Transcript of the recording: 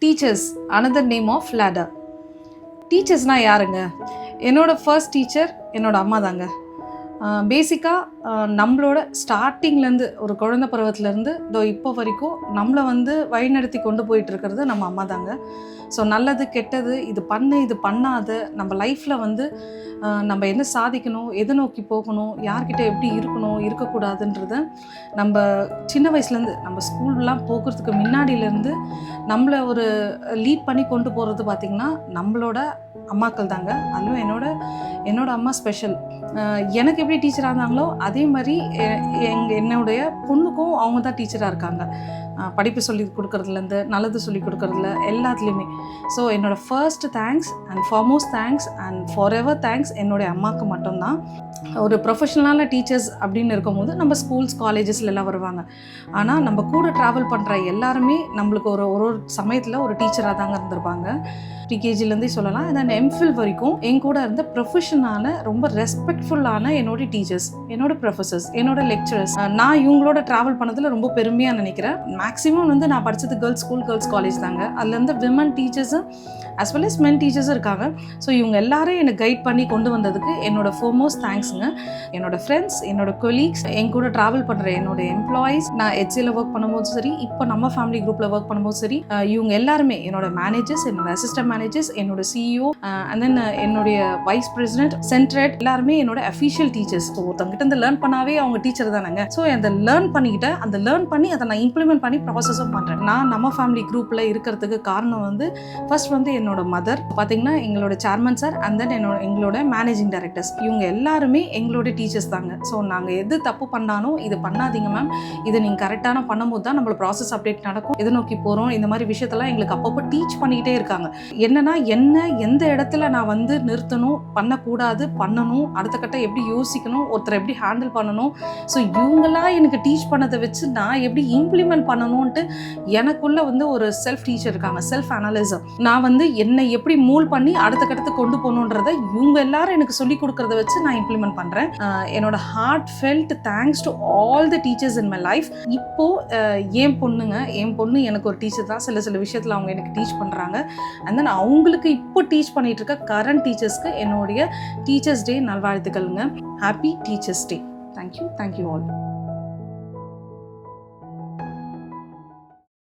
Teachers another name of ladder. டீச்சர்ஸ்னால் யாருங்க? என்னோட ஃபர்ஸ்ட் டீச்சர் என்னோட அம்மா தாங்க. பேசிக்காக நம்மளோட ஸ்டார்டிங்லேருந்து ஒரு குழந்தை பருவத்துலேருந்து இதோ இப்போ வரைக்கும் நம்மளை வழிநடத்தி கொண்டு போயிட்டு இருக்கிறது நம்ம அம்மா தாங்க. ஸோ நல்லது கெட்டது இது பண்ணு இது பண்ணாத நம்ம லைஃப்பில் நம்ம என்ன சாதிக்கணும், எதை நோக்கி போகணும், யார்கிட்ட எப்படி இருக்கணும் இருக்கக்கூடாதுன்றத நம்ம சின்ன வயசுலேருந்து நம்ம ஸ்கூல்லாம் போகிறதுக்கு முன்னாடியிலேருந்து நம்மளை ஒரு லீட் பண்ணி கொண்டு போகிறது பார்த்திங்கன்னா நம்மளோட அம்மாக்கள் தாங்க. அதுவும் என்னோட அம்மா ஸ்பெஷல். எனக்கு எப்படி டீச்சராக இருந்தாங்களோ அதே மாதிரி என்னுடைய பொண்ணுக்கும் அவங்க தான் டீச்சராக இருக்காங்க. படிப்பு சொல்லி கொடுக்குறதுலேருந்து நல்லது சொல்லி கொடுக்குறதுல எல்லாத்துலேயுமே. ஸோ என்னோடய first thanks and foremost thanks and for ever thanks என்னுடைய அம்மாவுக்கு மட்டும்தான். ஒரு ப்ரொஃபஷனலான டீச்சர்ஸ் அப்படின்னு இருக்கும்போது நம்ம ஸ்கூல்ஸ் காலேஜஸ்ல எல்லாம் வருவாங்க. ஆனால் நம்ம கூட ட்ராவல் பண்ணுற எல்லாருமே நம்மளுக்கு ஒரு சமயத்தில் ஒரு டீச்சராக தாங்க இருந்திருப்பாங்க. ப்ரீகேஜிலேருந்தே சொல்லலாம். அண்ட் எம்ஃபில் வரைக்கும் என் கூட இருந்த ப்ரொஃபஷனான ரொம்ப ரெஸ்பெக்ட்ஃபுல்லான என்னோட டீச்சர்ஸ், என்னோட ப்ரொஃபஸர்ஸ், என்னோட லெக்சரர்ஸ், நான் இவங்களோட ட்ராவல் பண்ணதில் ரொம்ப பெருமையாக நினைக்கிறேன். மேக்ஸிமம் நான் படித்தது கேர்ள்ஸ் ஸ்கூல், கேர்ள்ஸ் காலேஜ் தாங்க. அதுலேருந்து விமன் டீச்சர்ஸும் as well as men டீச்சர்ஸும் இருக்காங்க. ஸோ இவங்க எல்லாரும் எனக்கு கைட் பண்ணி கொண்டு வந்ததுக்கு என்னோட ஃபோர்மோஸ்ட் தேங்க்ஸுங்க. என்னோட ஃப்ரெண்ட்ஸ், என்னோட கொலீக்ஸ், என் கூட ட்ராவல் பண்ணுற என்னோட எம்ப்ளாயீஸ், நான் HCL ஒர்க் பண்ணும்போது சரி, இப்போ நம்ம ஃபேமிலி குரூப்பில் ஒர்க் பண்ணும்போது சரி, இவங்க எல்லாருமே என்னோட மேனேஜர்ஸ், என்னோட அசிஸ்டன்ட் மேனேஜர்ஸ், என்னோட CEO அண்ட் தென் என்னுடைய வைஸ் பிரசிடென்ட், சென்ட்ரேட் எல்லாருமே என்னோட அஃபீஷியல் டீச்சர்ஸ். ஸோ ஒருத்தவங்கிட்ட இந்த லேர்ன் பண்ணாவே அவங்க டீச்சர் தானேங்க. ஸோ அந்த லேர்ன் பண்ணி அதை நான் இம்ப்ளிமெண்ட் பண்ணி ப்ராசஸும் பண்ணுறேன். நான் நம்ம ஃபேமிலி குரூப்பில் இருக்கிறதுக்கு காரணம் ஃபர்ஸ்ட் என்னோட மதர் பார்த்தீங்கன்னா எங்களோட சேர்மன் சார் அண்ட் தென் எங்களோட மேனேஜிங் டைரக்டர்ஸ், இவங்க எல்லாருமே எங்களோட டீச்சர்ஸ் தாங்க. ஸோ நாங்கள் எது தப்பு பண்ணாலும் இது பண்ணாதீங்க மேம், இதை நீங்கள் கரெக்டான பண்ணும்போது தான் நம்மளோட ப்ராசஸ் அப்டேட் நடக்கும், எதை நோக்கி போகிறோம், இந்த மாதிரி விஷயத்தெல்லாம் எங்களுக்கு அப்பப்போ டீச் பண்ணிக்கிட்டே இருக்காங்க. என்னன்னா எந்த இடத்துல நான் நிறுத்தணும், பண்ணக்கூடாது, பண்ணணும், அடுத்த கட்ட எப்படி யோசிக்கணும், ஒருத்தரை எப்படி ஹேண்டில் பண்ணணும். ஸோ இவங்கெல்லாம் எனக்கு டீச் பண்ணதை வச்சு நான் எப்படி இம்ப்ளிமெண்ட் பண்ணணும்ன்ட்டு எனக்குள்ள ஒரு செல்ஃப் டீச்சர் இருக்காங்க, செல்ஃப் அனலைசர். நான் என்னை எப்படி மூல் பண்ணி அடுத்த கட்டத்துக்கு கொண்டு போகணுன்றதை இவங்க எல்லாரும் எனக்கு சொல்லிக் கொடுக்கறத வச்சு நான் இம்ப்ளிமெண்ட் பண்ணுறேன். என்னோட heartfelt thanks to all the teachers in my life. இப்போ என் பொண்ணு எனக்கு ஒரு டீச்சர் தான். சில விஷயத்தில் அவங்க எனக்கு டீச் பண்ணுறாங்க. அண்ட் தென் அவங்களுக்கு இப்போ டீச் பண்ணிட்டு இருக்க கரண்ட் டீச்சர்ஸ்க்கு என்னுடைய டீச்சர்ஸ் டே நல்வாழ்த்துக்கள்ங்க. Happy teachers day. Thank you all.